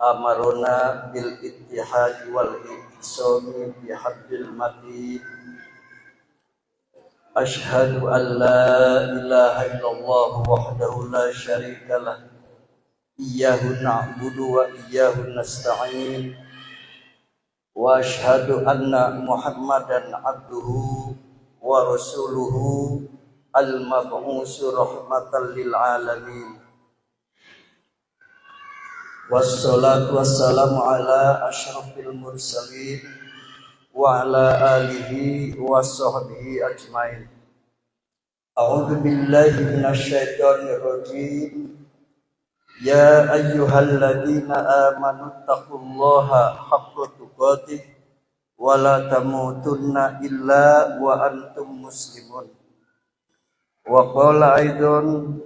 amaruna bil ittihad wal ihtisami bihabbil matin. Ashhadu an la ilaha illallah wahdahu la syarika lah. Iyyahu na'budu wa iyyahu nasta'in. Wa ashhadu anna Muhammadan abduhu wa rasuluhu al-mab'usu rahmatan lil alamin. Wassalatu wassalamu ala asyrafil mursalin wa ala alihi wa sahbihi ajmain. A'udzu billahi minasyaitonir rajim. Ya ayyuhalladzina amanu taqullaha haqqa tuqatih wa la tamutunna illa wa antum muslimun. Wa qala aidan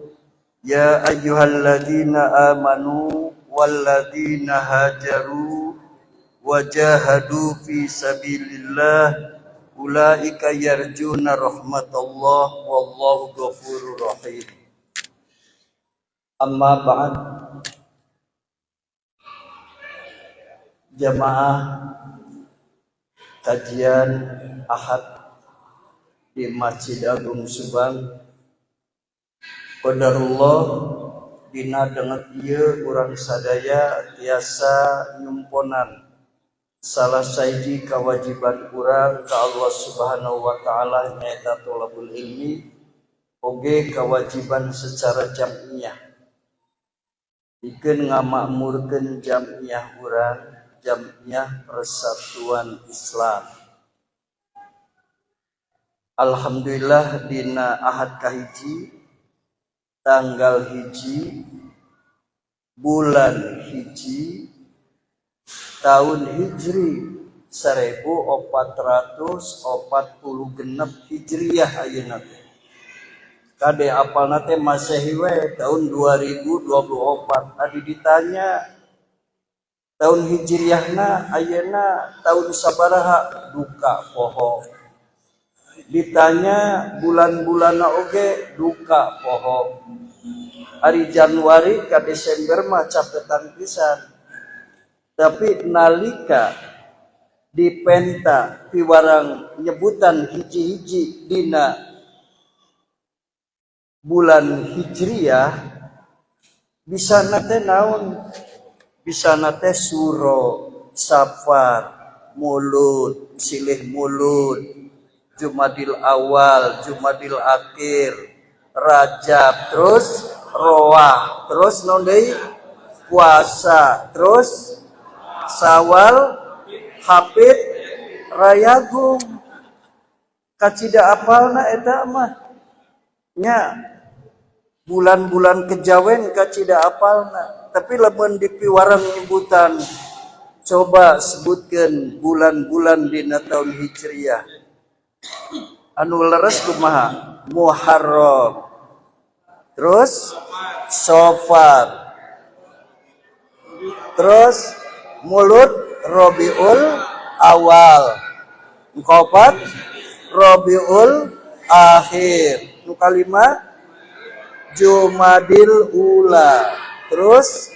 ya ayyuhalladzina amanu walladzina hajaru wajahadu fi sabilillah ulaika yarjuna rahmatallah wallahu ghafurur rahim. Amma ba'd. Jamaah kajian Ahad di Masjid Agung Subang, qadarullah dina dengan ieu urang sadaya tiasa nyumponan salah saiji kewajiban urang ka Allah Subhanahu wa taala nyaeta thalabul ilmi, oge kewajiban secara jam'iyah. Ikeun ngamakmurkeun jam'iyah urang, jam'iyah Persatuan Islam. Alhamdulillah dina Ahad kahiji tanggal hiji bulan hiji tahun Hijri 1446 Hijriyah ayeuna teh. Kade apalna teh Masehi we tahun 2024. Adi ditanya tahun Hijriyahna ayeuna tahun sabaraha, duka poho. Ditanya bulan-bulanna oge duka poho. Hari Januari ka Desember mah capetan pisan. Tapi nalika dipenta piwarang nyebutan hiji-hiji dina bulan Hijriyah bisa nate naon, bisa nate Suro, Safar, Mulud, Silih Mulud, Jumadil Awal, Jumadil Akhir, Rajab, terus Roah, terus naon deui puasa, terus Sawal, Hapit, Rayagung. Kacida apalna eta mah nya bulan-bulan kejawen kacida apalna, tapi lamun dipiwarang nyebutan coba sebutkeun bulan-bulan dina tahun Hijriyah anu leres kumaha? Muharram, terus Safar, terus Mulud, Rabiul Awal, engkopat Rabiul Akhir, nu kalima Jumadil Ula, terus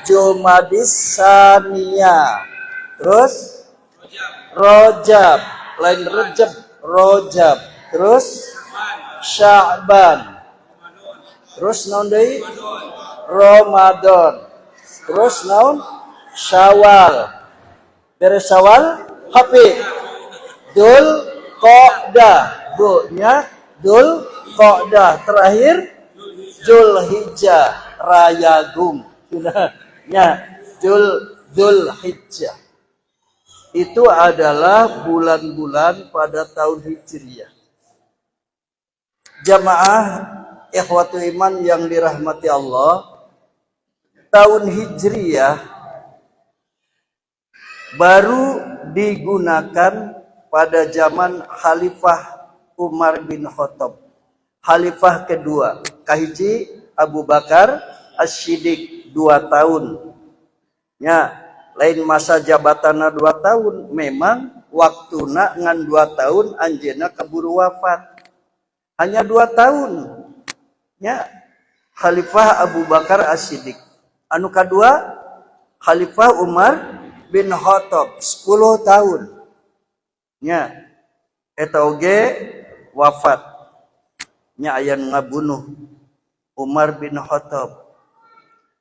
Jumadis Saniyah, terus Rajab, lain Rejab, Rajab, terus Sya'ban, terus naon deui Ramadan, terus naon Syawal, beres Syawal Hapit, Dzul Qa'dah, bu nya Dzul Qa'dah, terakhir Dzulhijjah, Rayagung nya Dzulhijjah. Itu adalah bulan-bulan pada tahun Hijriyah. Jamaah ikhwatul iman yang dirahmati Allah, tahun Hijriyah baru digunakan pada zaman Khalifah Umar bin Khattab. Khalifah kedua, kahiji Abu Bakar As-Siddiq 2 tahun. Ya, lain masa jabatanna 2 tahun, memang waktuna ngan 2 tahun anjeunna kaburu wafat. Hanya 2 tahun. Ya, Khalifah Abu Bakar As-Siddiq. Anu kadua Khalifah Umar bin Khattab 10 tahun. Nya eta oge wafat. Nya aya ngabunuh Umar bin Khattab.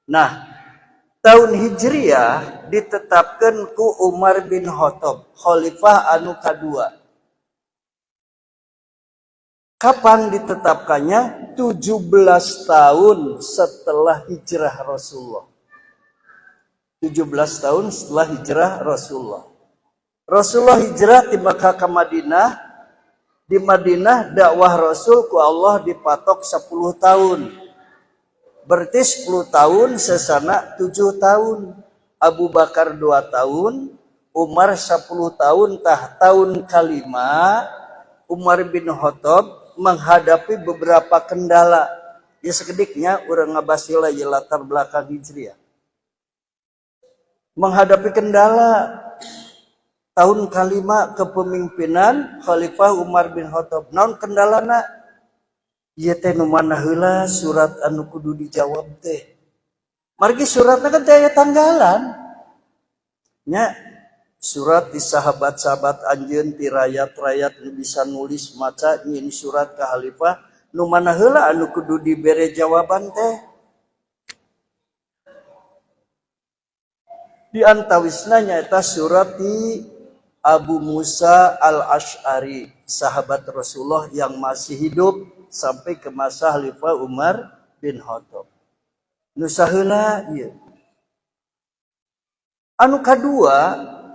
Nah, tahun Hijriah ditetapkan ku Umar bin Khattab khalifah anu kadua. Kapan ditetapkannya? 17 tahun setelah hijrah Rasulullah. 17 tahun setelah hijrah Rasulullah. Rasulullah hijrah di Makkah ke Madinah. Di Madinah dakwah Rasul ku Allah dipatok 10 tahun. Berarti 10 tahun sesana 7 tahun. Abu Bakar 2 tahun, Umar 10 tahun, tahun kelima Umar bin Khattab menghadapi beberapa kendala. Ya sekediknya orang ngabasila ya latar belakang Hijriah. Menghadapi kendala tahun kelima kepemimpinan Khalifah Umar bin Khattab. Naon kendalana? Ieu teh nu mana heula surat anu kudu dijawab teh. Margi suratna kan teh aya tanggalan. Nya surat di sahabat-sahabat anjeun ti rakyat-rakyat nu bisa nulis maca nyin surat ka khalifah nu mana heula anu kudu dibere jawaban teh. Di antawisna nyaeta surat di Abu Musa al-Ash'ari, sahabat Rasulullah yang masih hidup sampai ke masa Khalifah Umar bin Khattab. Nu saheula ieu. Anu kadua,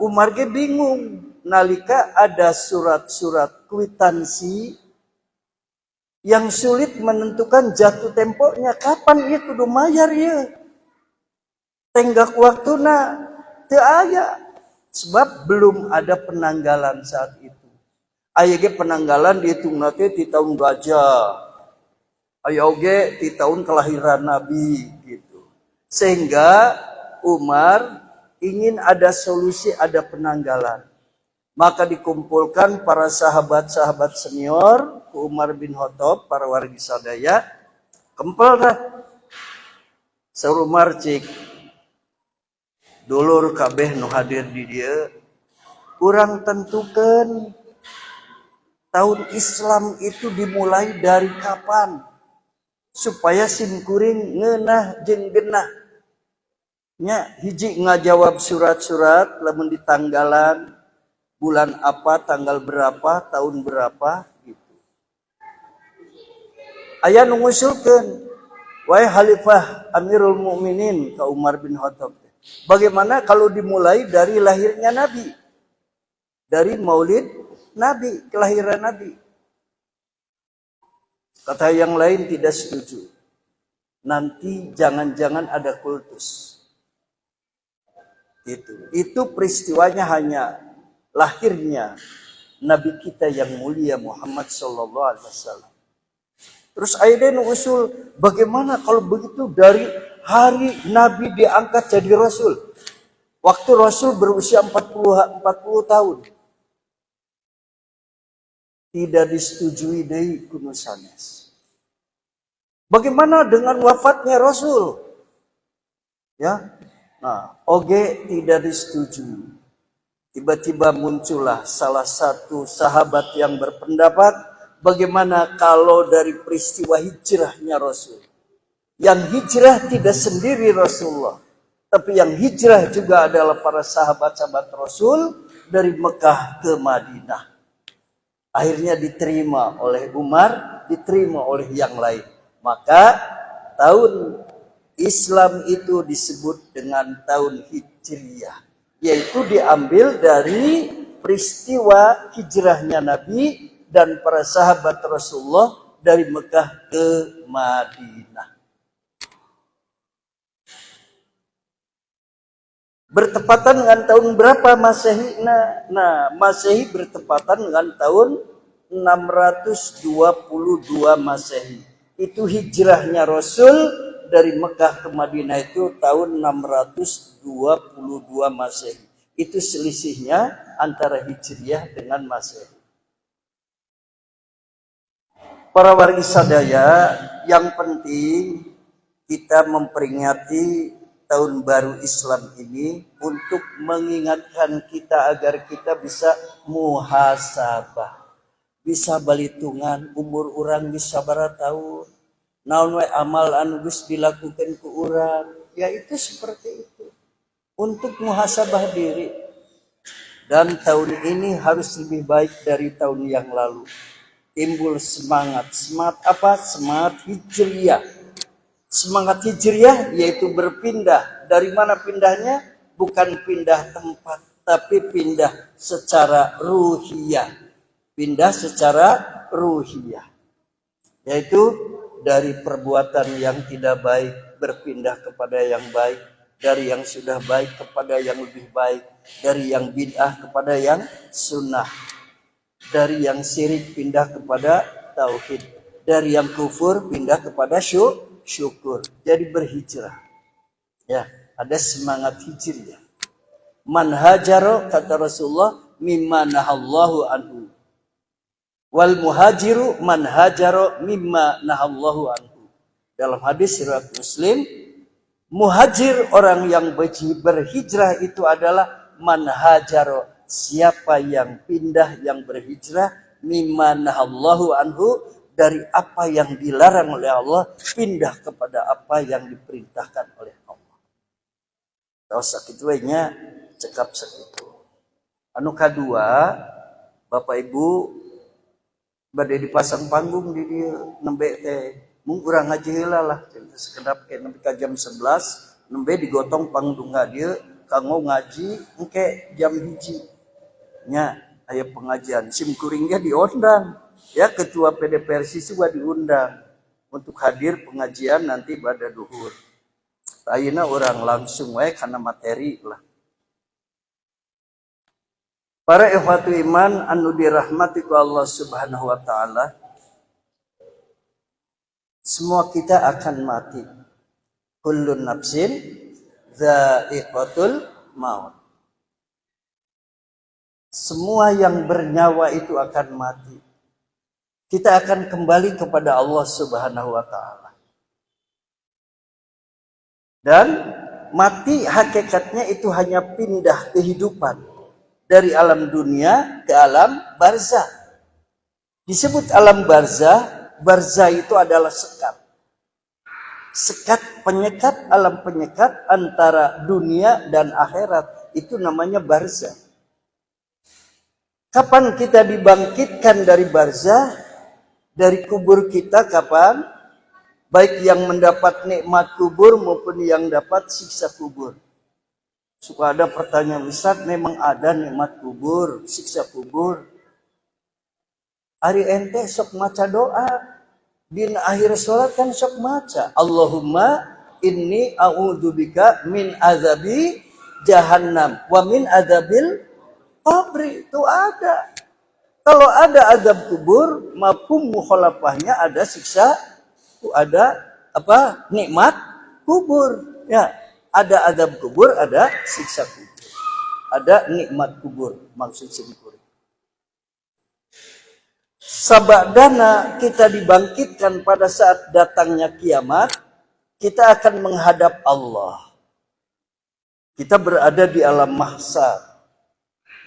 Umar ge bingung nalika ada surat-surat kwitansi yang sulit menentukan jatuh temponya kapan ieu kudu mayar ieu. Tenggak waktuna teu aya sebab belum ada penanggalan saat itu. Aya ge penanggalan dihitung teh di tahun gajah. Aya oge di tahun kelahiran Nabi gitu. Sehingga Umar ingin ada solusi, ada penanggalan. Maka dikumpulkan para sahabat-sahabat senior ke Umar bin Khattab, para wargi sadaya, kempel dah. Saur Umar cik, dulur kabeh nu hadir di dieu, urang tentukeun tahun Islam itu dimulai dari kapan? Supaya simkuring ngeunah jeung genah. Nya hiji ngajawab surat-surat lamun di tanggalan bulan apa, tanggal berapa, tahun berapa gitu. Aya nu ngusulkeun, wahai Khalifah Amirul Mukminin ka Umar bin Khattab. Bagaimana kalau dimulai dari lahirnya Nabi? Dari Maulid Nabi, kelahiran Nabi. Kata yang lain tidak setuju. Nanti jangan-jangan ada kultus. Itu peristiwanya hanya lahirnya Nabi kita yang mulia Muhammad sallallahu alaihi wasallam. Terus Aiden usul, bagaimana kalau begitu dari hari Nabi diangkat jadi Rasul? Waktu Rasul berusia 40 tahun. Tidak disetujui deui kuno sanes. Bagaimana dengan wafatnya Rasul? Ya. Nah, oge tidak disetujui. Tiba-tiba muncullah salah satu sahabat yang berpendapat, bagaimana kalau dari peristiwa hijrahnya Rasul? Yang hijrah tidak sendiri Rasulullah, tapi yang hijrah juga adalah para sahabat-sahabat Rasul dari Mekah ke Madinah. Akhirnya diterima oleh Umar, diterima oleh yang lain. Maka tahun Islam itu disebut dengan tahun Hijriah, yaitu diambil dari peristiwa hijrahnya Nabi dan para sahabat Rasulullah dari Mekah ke Madinah. Bertepatan dengan tahun berapa Masehi? Nah, Masehi bertepatan dengan tahun 622 Masehi. Itu hijrahnya Rasul dari Mekah ke Madinah itu tahun 622 Masehi. Itu selisihnya antara Hijriah dengan Masehi. Para wargi sadaya, yang penting kita memperingati tahun baru Islam ini untuk mengingatkan kita agar kita bisa muhasabah. Bisa balitungan umur orang bisa berapa tahun. Naon we amal anu geus dilakukan ku urang. Ya itu seperti itu. Untuk muhasabah diri. Dan tahun ini harus lebih baik dari tahun yang lalu. Timbul semangat. Semangat apa? Semangat hijriyah. Semangat hijriyah yaitu berpindah. Dari mana pindahnya? Bukan pindah tempat, tapi pindah secara ruhiyah. Pindah secara ruhiyah. Yaitu dari perbuatan yang tidak baik berpindah kepada yang baik. Dari yang sudah baik kepada yang lebih baik. Dari yang bid'ah kepada yang sunnah. Dari yang syirik pindah kepada tauhid. Dari yang kufur pindah kepada syukur. Jadi berhijrah. Ya, ada semangat hijriyah. Man hajaro kata Rasulullah mimma nahallahu anhu. Wal muhajiru man hajaro mimma nahallahu anhu. Dalam hadis riwayat Muslim, muhajir orang yang berhijrah itu adalah man hajaro, siapa yang pindah, yang berhijrah mimma nahallahu anhu, dari apa yang dilarang oleh Allah, pindah kepada apa yang diperintahkan oleh Allah. Tahu sakitwenya cekap sakitu. Anu kadua, Bapak Ibu badai dipasang panggung di dia nembe teh mung urang ngaji heula lah sekedap ke nembe ka jam 11 nembe digotong panggung dia kanggo ngaji engke jam 1 nya aya pengajian sim kuringnya diundang. Ya, ketua PDPR siswa diundang untuk hadir pengajian nanti pada duhur. Ayeuna orang langsung wae karena materi lah. Para ikhwatu iman anu dirahmati ku Allah Subhanahu wa taala. Semua kita akan mati. Kullun nafsin dha'iqatul maut. Semua yang bernyawa itu akan mati. Kita akan kembali kepada Allah Subhanahu wa taala. Dan mati hakikatnya itu hanya pindah kehidupan dari alam dunia ke alam barzah. Disebut alam barzah, barzah itu adalah sekat. Sekat penyekat, alam penyekat antara dunia dan akhirat, itu namanya barzah. Kapan kita dibangkitkan dari barzah? Dari kubur kita kapan? Baik yang mendapat nikmat kubur maupun yang dapat siksa kubur. Suka ada pertanyaan, Ustaz, memang ada nikmat kubur, siksa kubur? Ari ente sok maca doa. Di akhir sholat kan sok maca. Allahumma inni a'udzubika min azabi jahannam wa min azabil qabri. Itu ada. Kalau ada azab kubur, mafhum mukhalafahnya ada siksa, ada apa? Nikmat kubur. Ya, ada azab kubur, ada siksa kubur. Ada nikmat kubur, maksud kubur. Sabadana kita dibangkitkan pada saat datangnya kiamat, kita akan menghadap Allah. Kita berada di alam mahsyar.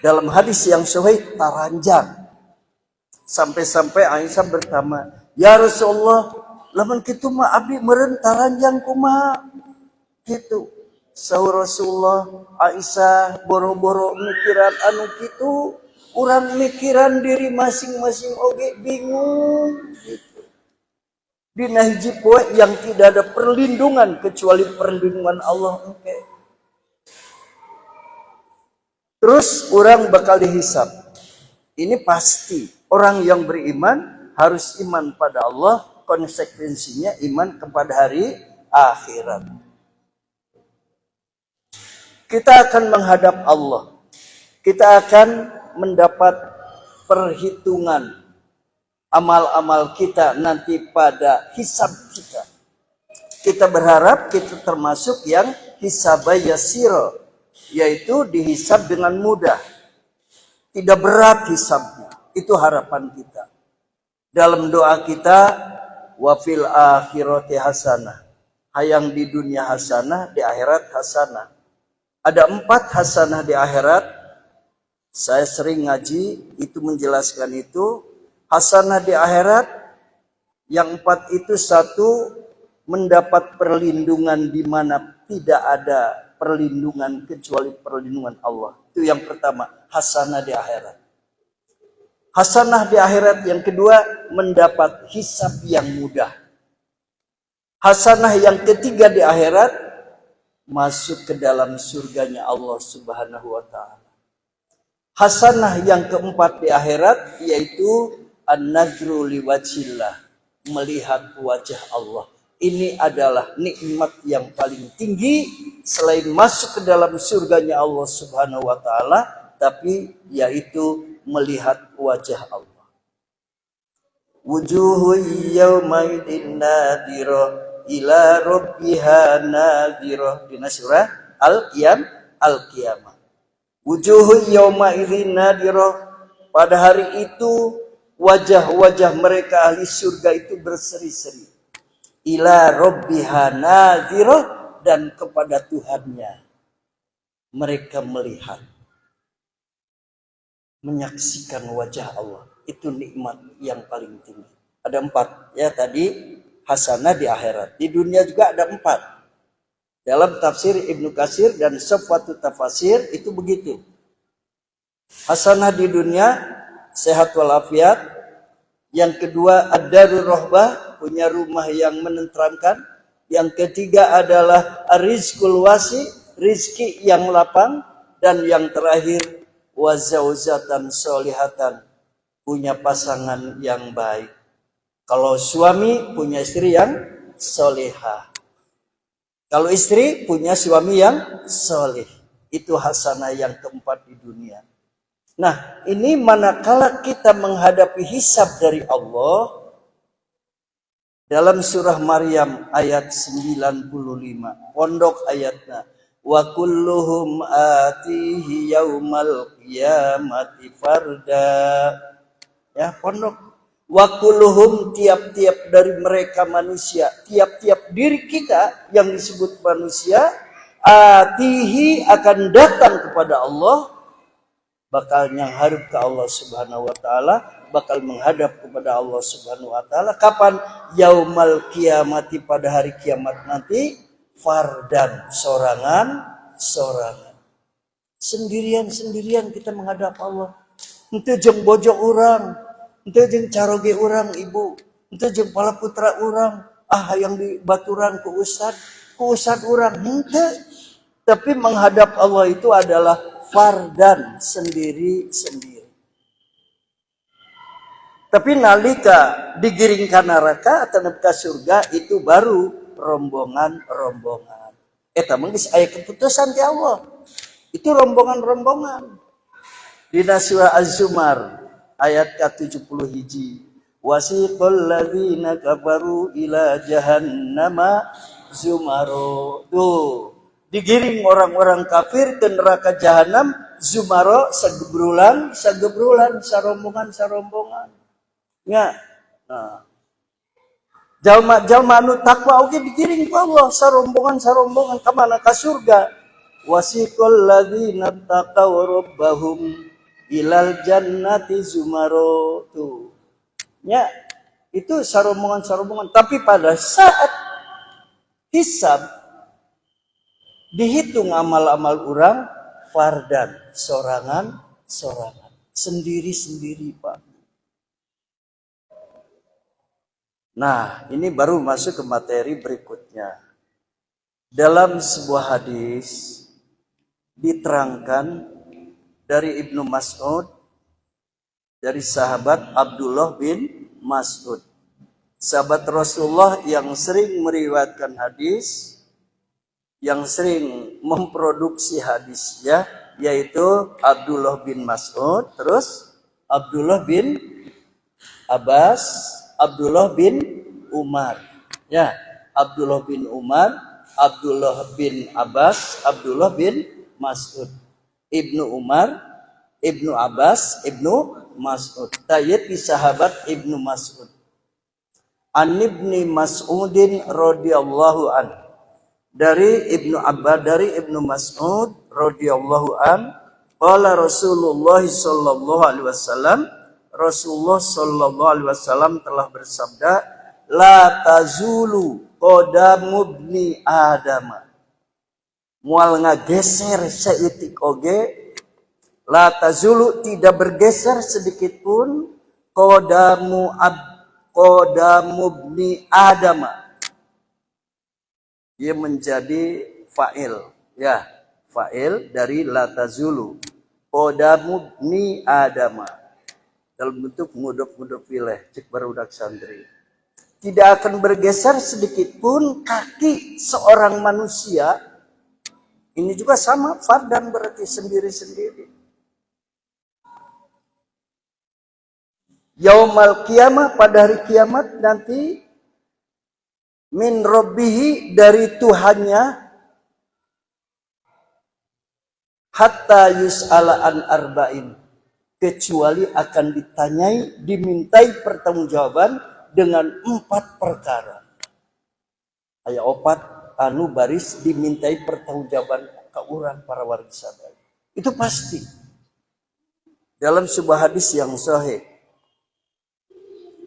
Dalam hadis yang sahih taranjang. Sampai-sampai Aisyah bertanya, ya Rasulullah, lamun kitu mah abdi meureun taranjang kumaha? Gitu. Sahur Rasulullah, Aisyah boro-boro mikiran anu kitu, urang mikiran diri masing-masing oge bingung gitu. Dina hiji poe yang tidak ada perlindungan kecuali perlindungan Allah engke. Terus orang bakal dihisab. Ini pasti. Orang yang beriman harus iman pada Allah. Konsekuensinya iman kepada hari akhirat. Kita akan menghadap Allah. Kita akan mendapat perhitungan amal-amal kita nanti pada hisab kita. Kita berharap kita termasuk yang hisaba yasira, yaitu dihisab dengan mudah. Tidak berat hisabnya. Itu harapan kita. Dalam doa kita, wa fil akhirati hasanah. Hayang di dunia hasanah, di akhirat hasanah. Ada 4 hasanah di akhirat. Saya sering ngaji, itu menjelaskan itu. Hasanah di akhirat, yang 4 itu, 1, mendapat perlindungan di mana tidak ada perlindungan kecuali perlindungan Allah. Itu yang pertama, hasanah di akhirat. Hasanah di akhirat yang kedua, mendapat hisab yang mudah. Hasanah yang ketiga di akhirat, masuk ke dalam surganya Allah Subhanahu wa ta'ala. Hasanah yang keempat di akhirat, yaitu an-nadru liwajhillah, melihat wajah Allah. Ini adalah nikmat yang paling tinggi selain masuk ke dalam surganya Allah Subhanahu wa ta'ala, tapi yaitu melihat wajah Allah. Wujuhu yawmaidin nadirah ila rabbiha nadirah. Di surah Al-Qiyamah. Wujuhu yawmaidin nadirah. Pada hari itu wajah-wajah mereka ahli surga itu berseri-seri. Ila rabbiha nadirah, dan kepada Tuhannya mereka melihat, menyaksikan wajah Allah. Itu nikmat yang paling tinggi. Ada 4 ya tadi, hasanah di akhirat. Di dunia juga ada 4. Dalam tafsir Ibnu Katsir dan Safwatu Tafasir itu begitu. Hasanah di dunia, sehat walafiat. Yang kedua, ad-darur rahbah, punya rumah yang menenteramkan. Yang ketiga adalah rizqul wasi, rizki yang lapang. Dan yang terakhir, wa zaujatan sholihatan, punya pasangan yang baik. Kalau suami punya istri yang solehah. Kalau istri punya suami yang soleh. Itu hasanah yang keempat di dunia. Nah, ini manakala kita menghadapi hisab dari Allah, dalam surah Maryam ayat 95, pondok ayatnya, wa kulluhum atihi yaumal qiyamati farda. Ya, pondok. Wa kulluhum, tiap-tiap dari mereka manusia, tiap-tiap diri kita yang disebut manusia, atihi, akan datang kepada Allah, bakal nyangharep ke Allah Subhanahu wa ta'ala, bakal menghadap kepada Allah Subhanahu wa ta'ala. Kapan? Yaumal qiyamati, pada hari kiamat nanti, fardan, sorangan. Sendirian kita menghadap Allah. Ente jeung bojok urang, ente jeung caroge urang ibu, ente jeung pala putra urang, yang dibaturan ku ustad urang, ente. Tapi menghadap Allah itu adalah fardan, sendiri. Tapi nalika digiring ka neraka atau ke surga, itu baru rombongan. Eta mah geus aya keputusan ti Allah. Itu rombongan. Di surah Az-Zumar ayat ke-71, wasiqal ladzina kafaru ila jahannama zumaro. Tuh, digiring orang-orang kafir ke neraka jahanam zumaro, sagebrulan, sarombongan. Ya. Nah. Jalma anu takwa oge digiring ku Allah sarombongan ka mana? Ka surga. Wasiqal ladzina taqaw rabbahum ilal jannati zumaro. Tuh. Ya, itu sarombongan. Tapi pada saat hisab, dihitung amal-amal orang, fardan, sorangan. Sendiri, Pak. Nah, ini baru masuk ke materi berikutnya. Dalam sebuah hadis diterangkan dari Ibnu Mas'ud, dari sahabat Abdullah bin Mas'ud, sahabat Rasulullah yang sering meriwayatkan hadis, yang sering memproduksi hadisnya, yaitu Abdullah bin Mas'ud, terus Abdullah bin Abbas, Abdullah bin Umar. Ya, Abdullah bin Umar, Abdullah bin Abbas, Abdullah bin Mas'ud. Ibnu Umar, Ibnu Abbas, Ibnu Mas'ud. Tayyib sahabat Ibnu Mas'ud. An Ibni Mas'udin radhiyallahu an. dari Ibnu Abbas, dari Ibnu Mas'ud radhiyallahu an, qala Rasulullah sallallahu alaihi wasallam, Rasulullah sallallahu alaihi wasallam telah bersabda, la tazulu qadamu ibni Adam. Mual ngageser saeutik oge, la tazulu tidak bergeser sedikit pun, qadamu ibni Adam. Dia menjadi fa'il, ya, fa'il dari la tazulu qadamu ibni Adam dalam bentuk mudhof ilaih, cek barudak santri. Tidak akan bergeser sedikit pun kaki seorang manusia. Ini juga sama, fardan berarti sendiri-sendiri. Yaumal kiamah, pada hari kiamat nanti, min rabbihi, dari Tuhannya, hatta yus'ala an arba'in, kecuali akan ditanyai, dimintai pertanggungjawaban dengan 4 perkara. Aya 4 anu baris dimintai pertanggungjawaban ka urang para wargi sadaya. Itu pasti. Dalam sebuah hadis yang sahih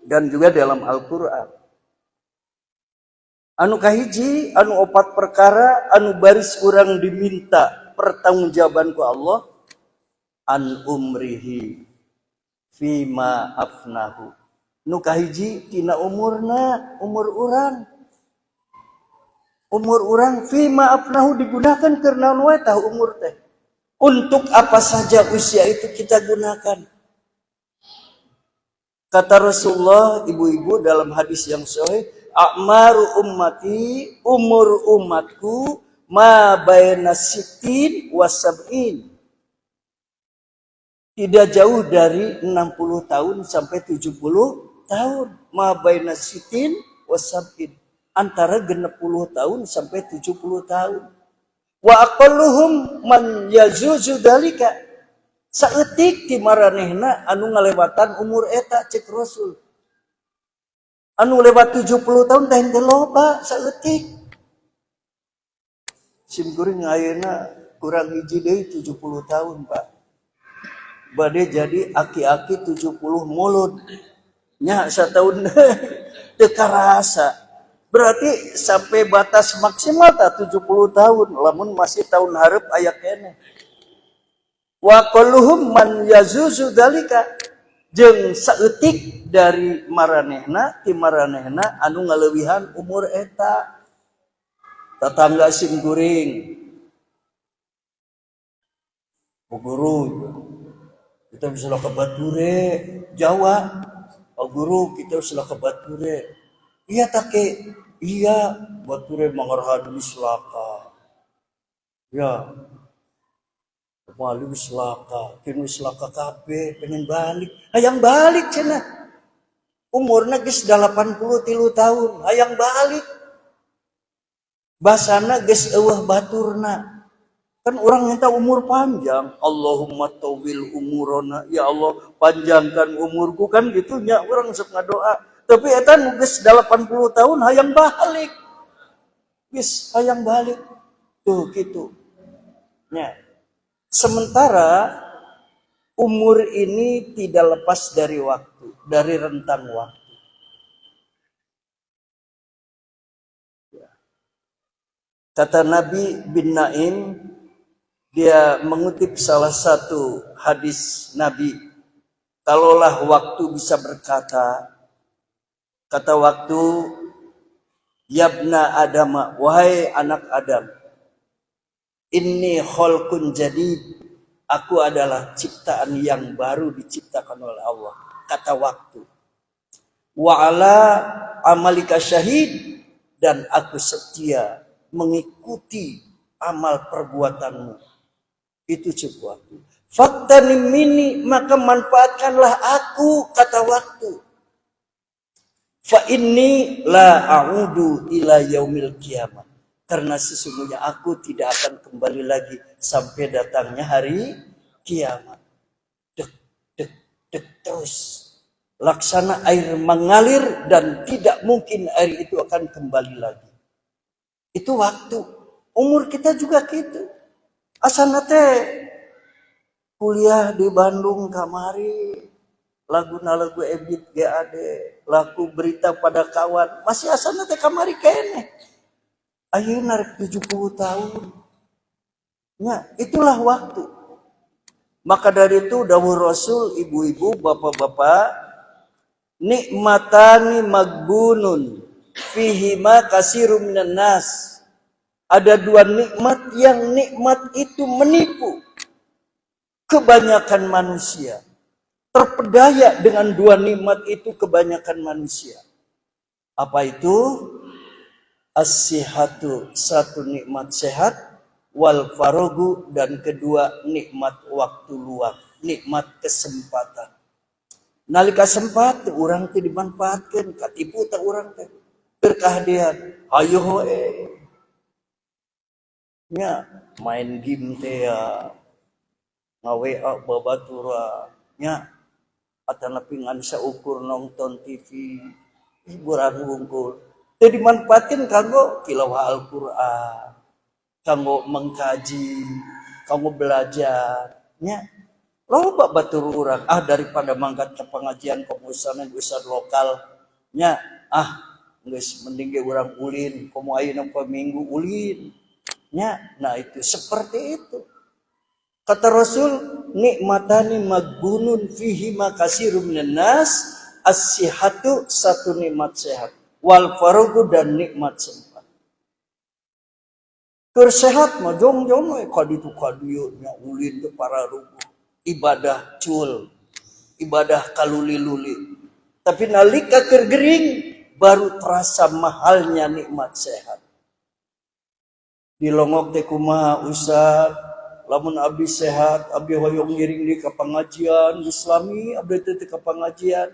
dan juga dalam Al-Qur'an. Anu kahiji, anu 4 perkara anu baris urang diminta pertanggungjawaban ku Allah, an umrihi fima afnahu. Nu kahiji tina umurna, umur urang fima afnahu digunakan karena nu tahu umur teh. Untuk apa saja usia itu kita gunakan. Kata Rasulullah, ibu-ibu dalam hadis yang sahih, a'maru ummati, umur umatku, ma baina sitin wa sab'in. Tidak jauh dari 60 tahun sampai 70 tahun. Ma baina sitin wa sab'in. Antara 60 tahun sampai 70 tahun. Wa aqalluhum man yazuzu dalika. Saeutik ti maranehna anu ngalewatan umur eta, cek Rasul. Anu lewat 70 tahun teh henteu loba saeutik. Simkuring ayeuna kurang hiji deui 70 tahun, Pak. Bade jadi aki-aki 70 mulud. Nya sataun teu karasa. Berarti sampai batas maksimal tak 70 tahun. Lamun masih tahun hareup aya keneh. Wa qalluhum man yazuzu dalika, jeung saeutik dari maranehna ti maranehna anu ngaleuwihan umur eta. Tetangga simkuring, Bu Guru, kita bisa ke Bature, Jawa. Pak Guru, kita bisa ke Bature. Iya take, iya Bature mangarhan wislaka. Ya, kembali wislaka, kini wislaka kabeh, pengen balik. Hayang balik cenah. Umurna geus 83 tahun, hayang balik. Basana geus eueuh baturna. Kan orang minta umur panjang. Allahumma tawil umurona, ya Allah panjangkan umurku, kan gitu nya urang sok ngadoa. Tapi eta nu geus 80 tahun hayang balik. Geus hayang balik. Tuh gitu. Nya. Sementara umur ini tidak lepas dari waktu, dari rentang waktu. Kata Nabi bin Naim, dia mengutip salah satu hadis Nabi, kalaulah waktu bisa berkata, kata waktu, yabna Adam, wahai anak Adam, inni khalqun jadid, aku adalah ciptaan yang baru diciptakan oleh Allah. Kata waktu. Wa ala amalika syahid, dan aku setia mengikuti amal perbuatanmu. Itu cukup waktu. Faktanim mini, maka manfaatkanlah aku, kata waktu. Fa inni la a'udu ila yaumil qiyamah. Karena sesungguhnya aku tidak akan kembali lagi sampai datangnya hari kiamat. Dek, dek, dek terus. Laksana air mengalir dan tidak mungkin air itu akan kembali lagi. Itu waktu. Umur kita juga gitu. Asana teh kuliah di Bandung kamari, lagu Ebit GAD, lagu berita pada kawan, masih asana teh kamari kene. Ayeuna rek 70 tahun. Ya, itulah waktu. Maka dari itu dawuh Rasul, ibu-ibu, bapak-bapak, nikmatani magbunun fihima kasirum minan nas. Ada dua nikmat yang nikmat itu menipu kebanyakan manusia. Terpedaya dengan dua nikmat itu kebanyakan manusia. Apa itu? As-sihatu, satu nikmat sehat, wal farogu, dan kedua nikmat waktu luang, nikmat kesempatan. Nalika sempat urang teh dimanfaatkeun, katipu teh urang teh berkahadian. Hayu hoe. Nya main game teh ya, ngaWA babatura nya atanapi ngan saukur nonton TV hiburan wungkul teu dimanfaatkeun kanggo tilawah Al-Qur'an, kanggo mengkaji, kanggo belajar nya. Loba batur urang daripada mangkat ke pengajian komusana besar lokal nya geus mending ge urang ulin komo ayeuna poe Minggu ulin nya. Nah itu seperti itu. Kata Rasul, nikmatani magbunun fihi makasirum minan nas, as-sihatu, satu nikmat sehat, wal farogu, dan nikmat sempat. Keur sehat mah jong-jong kaditu kadieu nya ulin ke para rubuh. Ibadah cul, ibadah kaluli-luli. Tapi nalika keur gering baru terasa mahalnya nikmat sehat. Dilongok teh kumaha Ustaz, lamun abdi sehat, abdi hoyong ngiring di ka pengajian Islami, abdi teh ka pengajian.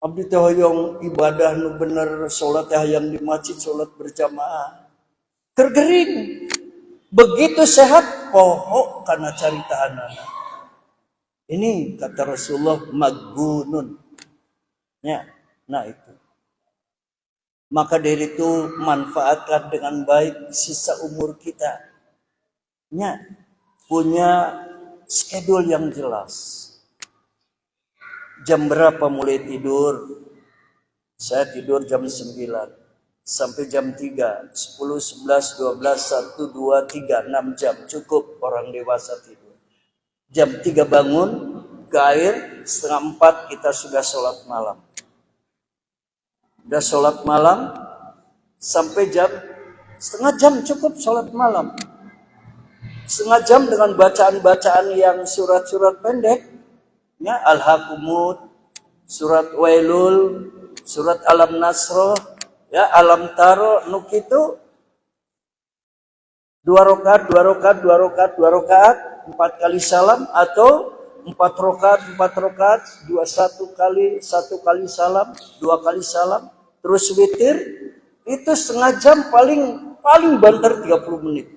Abdi teh hoyong ibadah nu bener, salat teh hayang di masjid, salat berjamaah. Keur gering. Begitu sehat, poho karena carita anak-anak. Ini kata Rasulullah magbunun. Ya, nah itu. Maka dari itu manfaatkan dengan baik sisa umur kita. Ya, punya schedule yang jelas. Jam berapa mulai tidur? Saya tidur jam 9. Sampai jam 3, 10, 11, 12, 1, 2, 3, 6 jam. Cukup orang dewasa tidur. Jam 3 bangun, ke air, setengah 4 kita sudah sholat malam. Sudah sholat malam, sampai jam, setengah jam cukup sholat malam. Setengah jam dengan bacaan-bacaan yang surat-surat pendek. Ya, Al-Hakumut, surat Wailul, surat Alam Nasroh, ya Alam Taro, nuk itu 2 rakaat, 4 kali salam, atau 4 rakaat, 1 kali salam, 2 kali salam, terus witir, itu setengah jam paling banter 30 menit.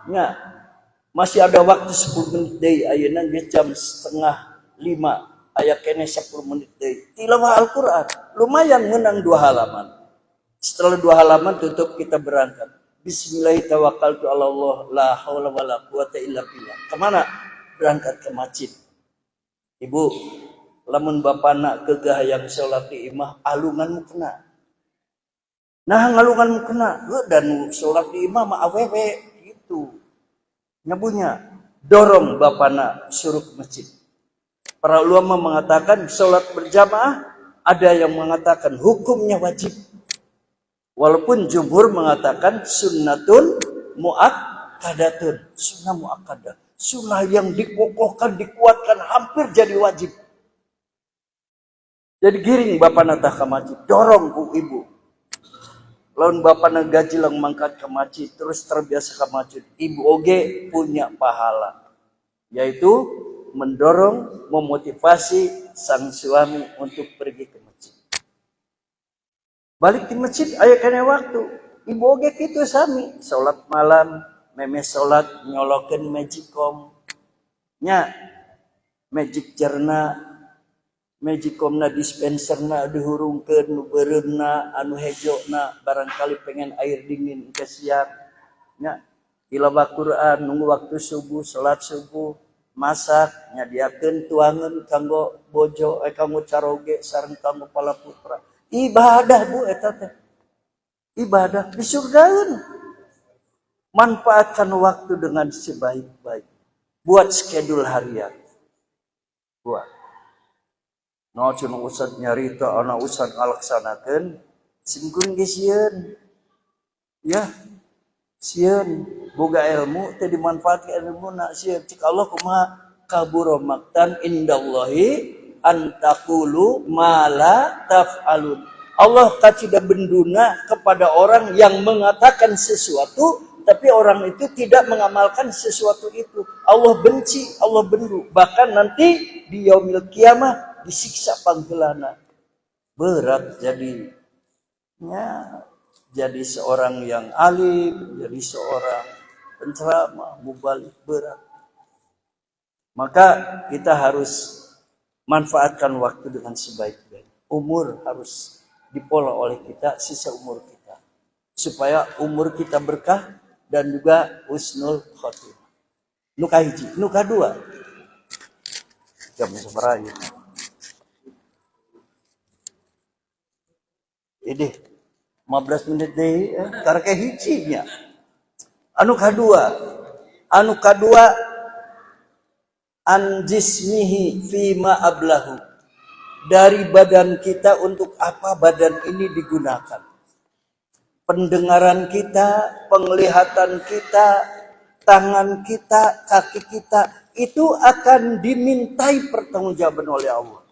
Ya, masih ada waktu 10 menit deui, ayeuna geus jam 4:30. Aya kene 10 menit deui. Tilawah Al-Qur'an. Lumayan menang 2 halaman. Setelah 2 halaman tutup, kita berangkat. Bismillahirrahmanirrahim. Allah la haula wala quwata illa billah. Kemana? Berangkat ke masjid. Ibu, lamun bapana keugah hayang salat di imah, alunganmu kena. Nah, ngalunganmu kena. Dan salat di imah mah awewe gitu. Nyabunya dorong bapana suruh ke masjid. Para ulama mengatakan sholat berjamaah, ada yang mengatakan hukumnya wajib. Walaupun jumhur mengatakan sunnatun muakkadatun, sunnah muakkadah, sunnah yang dikokohkan, dikuatkan, hampir jadi wajib. Jadi giring bapak natah ke masjid, dorong ku ibu. Lawan bapak gaji lang mangkat ke masjid, terus terbiasa ke masjid, ibu oge punya pahala, yaitu mendorong, memotivasi sang suami untuk pergi ke masjid. Balik di masjid aya kene waktu. Ibu oge kitu sami, salat malam, meme salat nyolokeun magicom. Nya magic cerna Magicomna dispenserna dihurungkeun nu beureumna anu hejona barangkali pengen air dingin ke siang nya tilawah Quran nunggu waktu subuh salat subuh masak nyadiakeun tuangan kanggo bojo kanggo caroge sareng kanggo palaputra ibadah Bu eta teh ibadah disurgaeun manfaatkan waktu dengan sebaik-baik buat schedule harian buat no cuma usad nyarita anak usad ngalaksanakeun simkuring ge sieun ya sieun boga ilmu teh dimanfaatkeun ilmuna sieun cik Allah kumaha kabura maktan indallahi antaqulu ma la taf'alun Allah kacida benduna kepada orang yang mengatakan sesuatu tapi orang itu tidak mengamalkan sesuatu itu Allah benci Allah bendu bahkan nanti di yaumil kiamah disiksa panggelana berat jadi seorang yang alim jadi seorang penceramah mubalik berat maka kita harus manfaatkan waktu dengan sebaik-baik umur harus dipola oleh kita sisa umur kita supaya umur kita berkah dan juga husnul khotimah nu kahiji nu kadua jam sabaraha ini 15 menit deh karena hicinya anu kadua an jismihi fima ablahu dari badan kita untuk apa badan ini digunakan pendengaran kita penglihatan kita tangan kita kaki kita itu akan dimintai pertanggungjawaban oleh Allah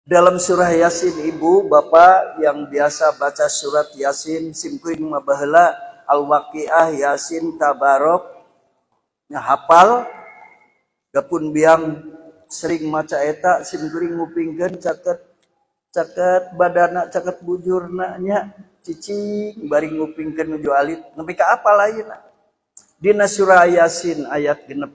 dalam surah Yasin ibu bapak yang biasa baca surat Yasin simkuring mabaheula Al-Waqiah Yasin Tabarok nya hafal gapun biang sering maca eta simkuring ngupingkeun caket badana caket bujurna nya cicing bari ngupingkeun nuju alit nepi ka apa lainna dina surah Yasin ayat 65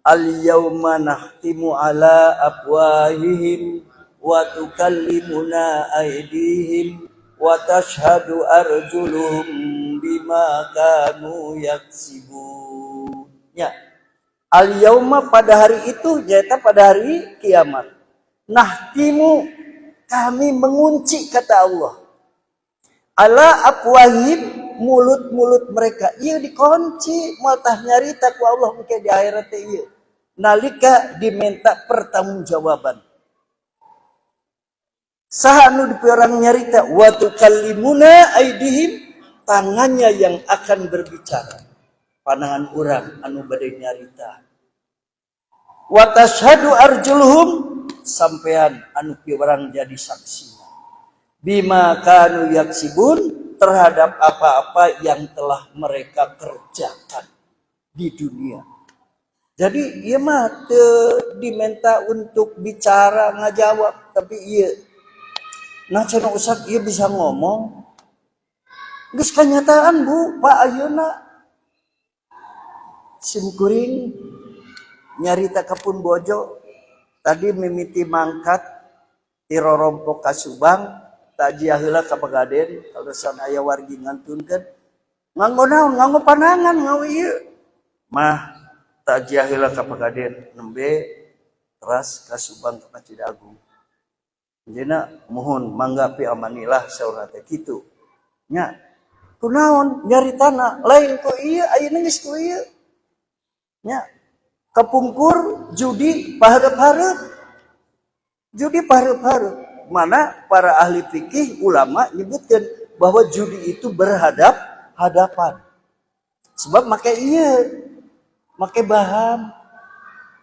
al-yauma nahtimu ala afwahihim wa tukallimuna aydihim wa tashhadu arjuluhum bima kanu yaksibun ya al yauma pada hari itu yaitu pada hari kiamat nahtimu kami mengunci kata Allah ala afwahim mulut-mulut mereka ieu dikunci moal tah nyarita ku Allah engke di akhirat teh ieu nalika diminta pertanggungjawaban saha anu dipeurang nyarita wa tukallimuna aidihim tangannya yang akan berbicara pandangan urang anu bade nyarita wa tashhadu arjuluhum sampean anu piurang jadi saksi bima kanu yaksibun terhadap apa-apa yang telah mereka kerjakan di dunia jadi ieu mah teu diminta untuk bicara ngajawab tapi ieu nah cenah usah ieu bisa ngomong geus kanyataan Bu Pak ayeuna simkuring nyarita kapun bojo tadi mimiti mangkat ti rorompo ka Subang takjiah heula ka Pagaden kaleusan aya wargi ngantunkeun nganggo naon nganggo panangan nganggo ieu mah takjiah heula ka Pagaden nembe teras ka Subang ka Cidagung Jena mohon manggapi amanilah saurna teh kitu. Nya. Kunaon nyaritana lain ku ieu ayeuna geus ku ieu. Nya. Kapungkur judi pahareup-hareup. Judi pahareup-hareup. Mana para ahli fikih ulama nyebutkeun bahwa judi itu berhadap-hadapan. Sebab make ieu make bahan.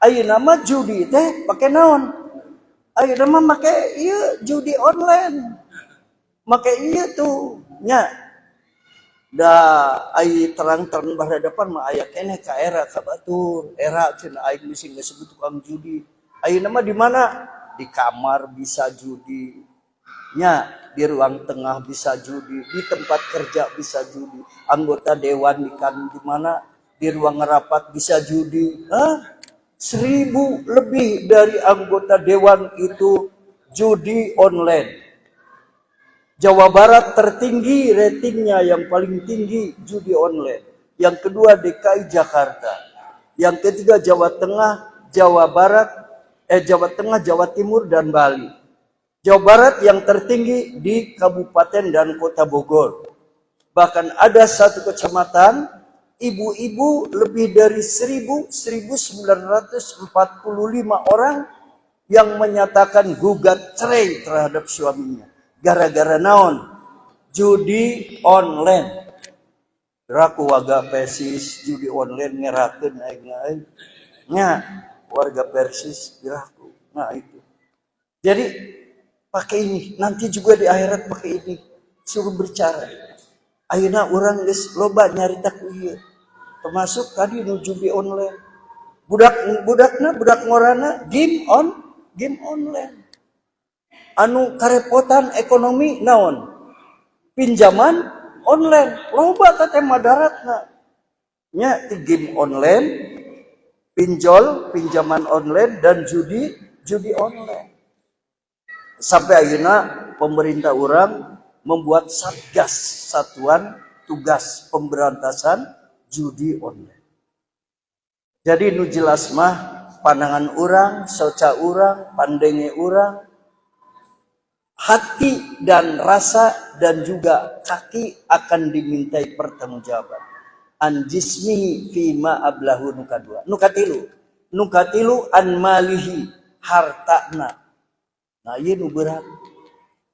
Ayeuna mah judi teh pake naon? Ayeuna mah make ieu judi online. Make ieu tuh nya. Da ai terang-terang berhadapan mah aya keneh ka era ka batur. Era cenah aing misi disebut tukang judi. Ayeuna mah di mana? Di kamar bisa judi. Nya, di ruang tengah bisa judi, di tempat kerja bisa judi. Anggota dewan di mana? Di ruang rapat bisa judi. Hah? 1.000 lebih dari anggota dewan itu judi online. Jawa Barat tertinggi ratingnya, yang paling tinggi judi online. Yang kedua DKI Jakarta. Yang ketiga Jawa Tengah, Jawa Barat, Jawa Tengah, Jawa Timur, dan Bali. Jawa Barat yang tertinggi di Kabupaten dan Kota Bogor. Bahkan ada satu kecamatan, ibu-ibu lebih dari 1.945 orang yang menyatakan gugat cerai terhadap suaminya. Gara-gara naon? Judi online. Raku warga Persis judi online ngerakeun aing. Nya warga Persis geraku. Nah itu. Jadi pakai ini, nanti juga di akhirat pakai ini. Suruh berbicara. Ayeuna urang geus loba nyarita ku ieu. Termasuk tadi nu judi online. Budak ngorana game online. Anu karepotan ekonomi naon? Pinjaman online. Loba teh madaratna. Nya ti game online, pinjaman online, dan judi online. Sampai akhirnya pemerintah orang membuat satgas, satuan tugas pemberantasan judi online. Jadi nu jelas mah pandangan orang, soca orang, pandenge orang, hati dan rasa dan juga kaki akan dimintai pertanggungjawaban. Anjismihi fima ablahu nukadua. Nukatilu an malihi hartana. Nah ieu nu berat.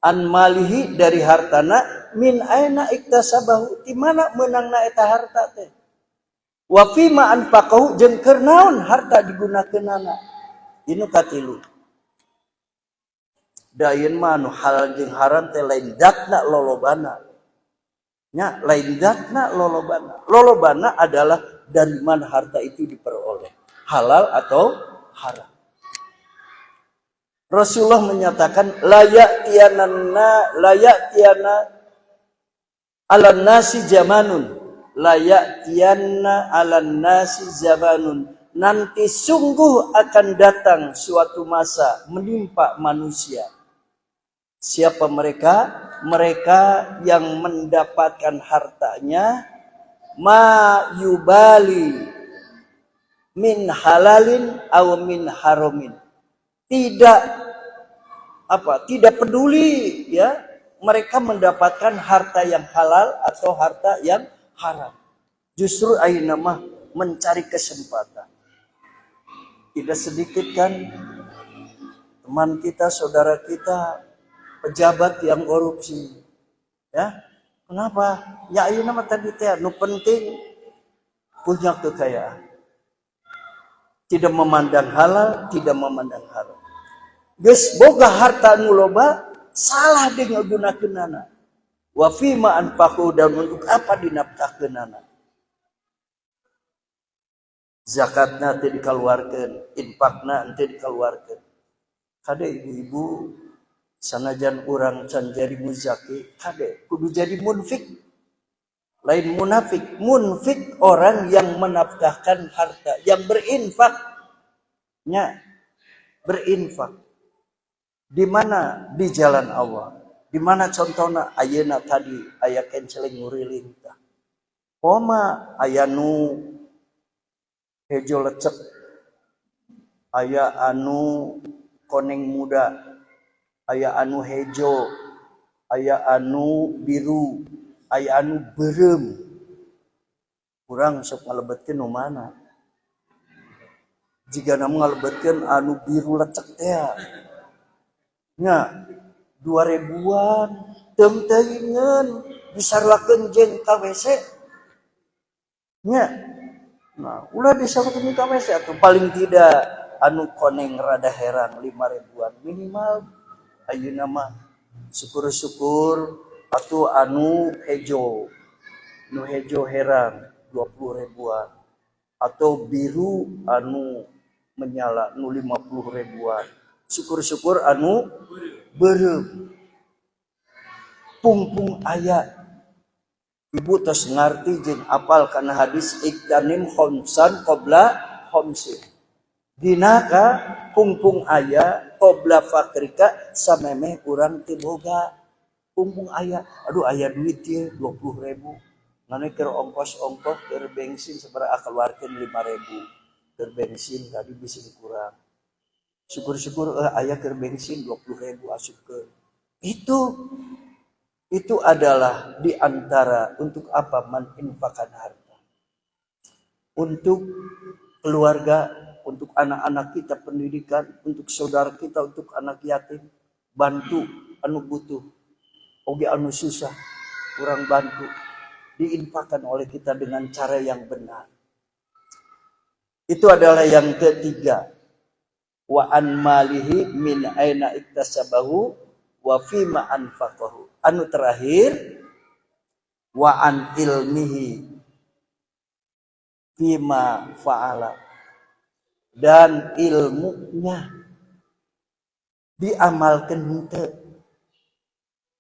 An malihi dari hartana, min aina iktasabahu, di mana menangna eta harta teh. Wa fima anfaqahu, jeung keur naon harta digunakeunana. Ieu katilu. Dayeun mah anu halal jeung haram teh lain datna lolobana. Nya lain datna lolobana. Lolobana adalah dari mana harta itu diperoleh, halal atau haram. Rasulullah menyatakan layak tiana alan nasi zamanun, nanti sungguh akan datang suatu masa menimpa manusia. Siapa mereka? Mereka yang mendapatkan hartanya ma yubali min halalin aw min haramin. Tidak peduli ya, mereka mendapatkan harta yang halal atau harta yang haram. Justru ayeuna mah mencari kesempatan. Tidak sedikit kan teman kita, saudara kita, pejabat yang korupsi. Ya. Kenapa? Ya ayeuna mah tadi teh nu penting punya kekayaan. Tidak memandang halal, tidak memandang haram. Geus boga harta nu loba, salah deui ngagunakeunana. Wa fima anfaqu, dan untuk apa dinapkahkeunana. Zakatna teu dikaluarkeun, infakna teu dikaluarkeun. Kade ibu-ibu sanajan urang can jadi muzaki, kade kudu jadi munfik. Lain munafik. Munfik orang yang menafkahkan harta, yang berinfak. Nya, berinfak. Di mana? Di jalan Allah. Di mana contohnya? Ayeuna tadi aya kenceleng nguriling tah. Poma aya nu hejo lecek. Aya anu koneng muda. Aya anu hejo. Aya anu biru. Aya anu beureum. Urang sok ngalebetkeun nu mana? Jigana ngalebetkeun anu biru lecek teh. Nya 2000-an teum teuingeun disarwakeun jeung ka WC. Nya. Nah, ulah disarwakeun ka WC atuh paling tidak anu koneng rada heran 5.000-an minimal. Ayeuna mah syukur-syukur atuh anu hejo, nu hejo heran 20.000-an, atau biru anu menyala nu 50.000-an. Syukur-syukur anu beureum. Pungpung aya. Ibu tos ngarti jeung apal kana hadis iktanim khomsan qabla khomsin. Dinaka pungpung aya qobla fakrika samemeh urang teu boga. Pungpung aya, aduh aya duit ye 20.000. Ngana keur ongkos-ongkos keur bensin sabaraha keluarkeun 5.000. Keur bensin tadi bisa kurang. Syukur-syukur aya keur bensin 20.000 asupkeun. Itu adalah di antara untuk apa meninfakkan harta. Untuk keluarga, untuk anak-anak kita pendidikan, untuk saudara kita, untuk anak yatim, bantu anu butuh, oge anu susah, kurang bantu, diinfakkan oleh kita dengan cara yang benar. Itu adalah yang ketiga. Wa an malihi min aina iktasabahu wa fima anfaqahu. Anu terakhir, wa an ilmihi fima fa'ala. Dan ilmunya diamalkan henteu.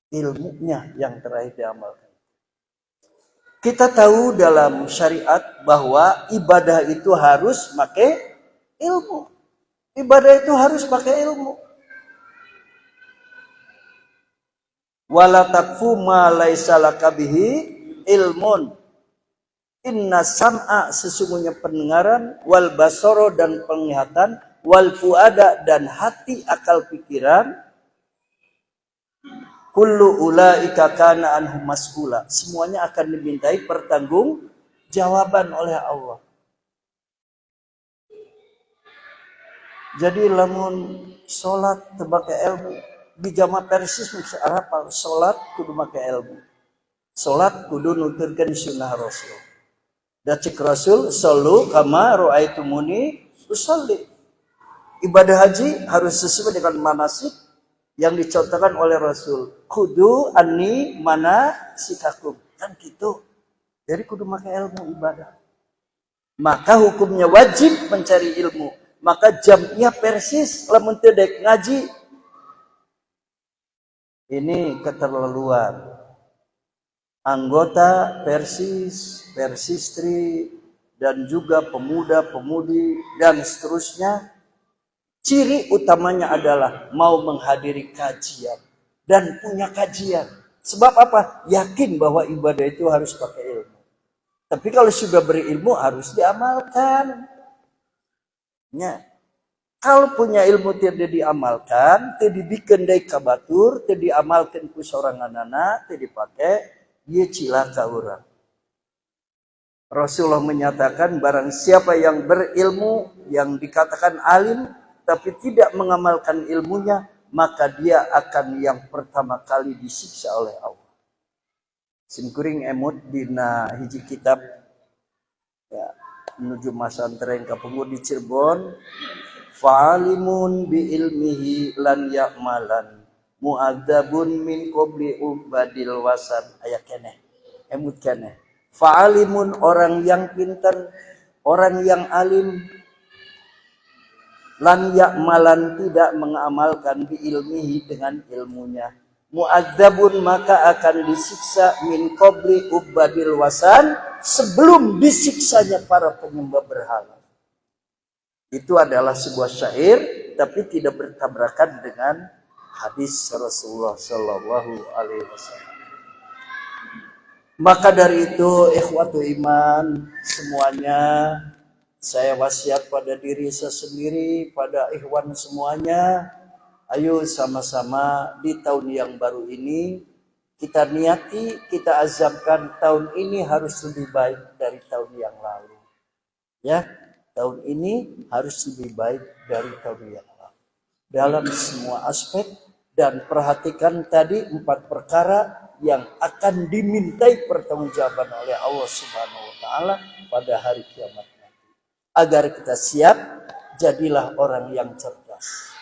Ilmunya yang terakhir diamalkan. Kita tahu dalam syariat bahwa ibadah itu harus pakai ilmu. Ibadah itu harus pakai ilmu. Wala takfu ma laisa laka bihi ilmun. Inna sam'a sesungguhnya pendengaran, wal basoro dan penglihatan, wal fuada dan hati akal pikiran, kullu ulaika kana anhum mas'ula. Semuanya akan dimintai pertanggung jawaban oleh Allah. Jadi lamun salat teu make ilmu, di jama persis mesti arapal salat kudu make ilmu. Salat kudu nuturkeun sunnah Rasul. Da cek Rasul sallu kama raaitumuni usolli. Ibadah haji harus sesuai dengan manasik yang dicontohkan oleh Rasul. Kudu anni manasikakum. Kan gitu. Jadi kudu make ilmu ibadah. Maka hukumnya wajib mencari ilmu. Maka jamnya persis lamun teu dek ngaji. Ini keterlaluan. Anggota Persis, Persistri, dan juga pemuda-pemudi dan seterusnya, ciri utamanya adalah mau menghadiri kajian dan punya kajian. Sebab apa? Yakin bahwa ibadah itu harus pakai ilmu. Tapi kalau sudah berilmu harus diamalkan. Ya. Kalau punya ilmu tidak diamalkan, tidak dibikin dari kabatur, tidak diamalkan ku seorang anak, tidak dipakai, dia cilaka orang. Rasulullah menyatakan barang siapa yang berilmu, yang dikatakan alim, tapi tidak mengamalkan ilmunya, maka dia akan yang pertama kali disiksa oleh Allah. Simkuring emut dina hiji kitab ya, menuju masantren kapunggur di Cirebon, fa'alimun bi ilmihi lan ya'malan mu'adzabun min qabli ubadil wasan. Aya keneh emut keneh. Fa'alimun orang yang pintar, orang yang alim, lan ya'malan tidak mengamalkan bi ilmihi dengan ilmunya, mu'adzabun maka akan disiksa min qabli ubadil wasan sebelum disiksanya para penyembah berhala. Itu adalah sebuah syair, tapi tidak bertabrakan dengan hadis Rasulullah Sallallahu Alaihi Wasallam. Maka dari itu, ikhwatu iman semuanya, saya wasiat pada diri saya sendiri, pada ikhwan semuanya, ayo sama-sama di tahun yang baru ini kita niati, kita azamkan tahun ini harus lebih baik dari tahun yang lalu. Ya. Tahun ini harus lebih baik dari tahun yang lalu. Dalam semua aspek, dan perhatikan tadi 4 perkara yang akan dimintai pertanggungjawaban oleh Allah Subhanahu wa taala pada hari kiamat nanti. Agar kita siap, jadilah orang yang cerdas.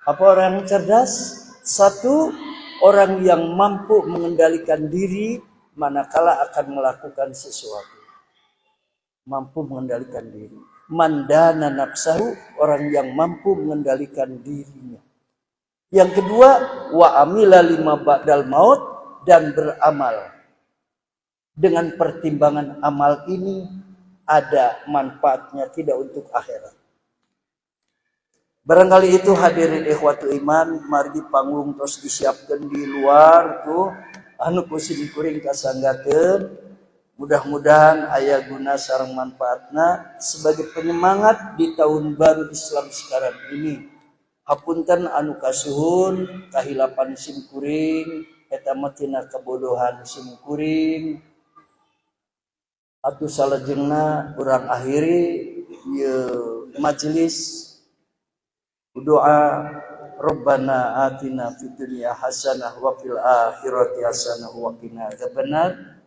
Apa orang yang cerdas? 1, orang yang mampu mengendalikan diri manakala akan melakukan sesuatu. Mampu mengendalikan diri. Mandana nafsahu, orang yang mampu mengendalikan dirinya. Yang kedua, wa amila lima ba'dal maut, dan beramal. Dengan pertimbangan amal ini ada manfaatnya, tidak untuk akhirat. Barangkali itu hadirin ikhwatul iman, margi panggung terus disiapkan di luar tuh anu kusim kuring kasanggakeun. Mudah-mudahan aya guna sareng manfaatna sebagai penyemangat di tahun baru Islam sekarang ini. Hapunten anu kasuhun kahilapan sim kuring eta mah tina kebodohan sim kuring. Atuh salajengna urang akhiri ieu majelis doa Rabbana atina fid dunya hasanah wa fil akhirati hasanah wa qina adzabannar.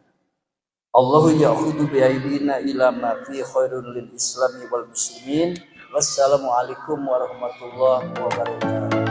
Allahu ya'khudhu bi aydina ila ma fi khairul lil islami wal muslimin. Wassalamualaikum warahmatullahi wabarakatuh.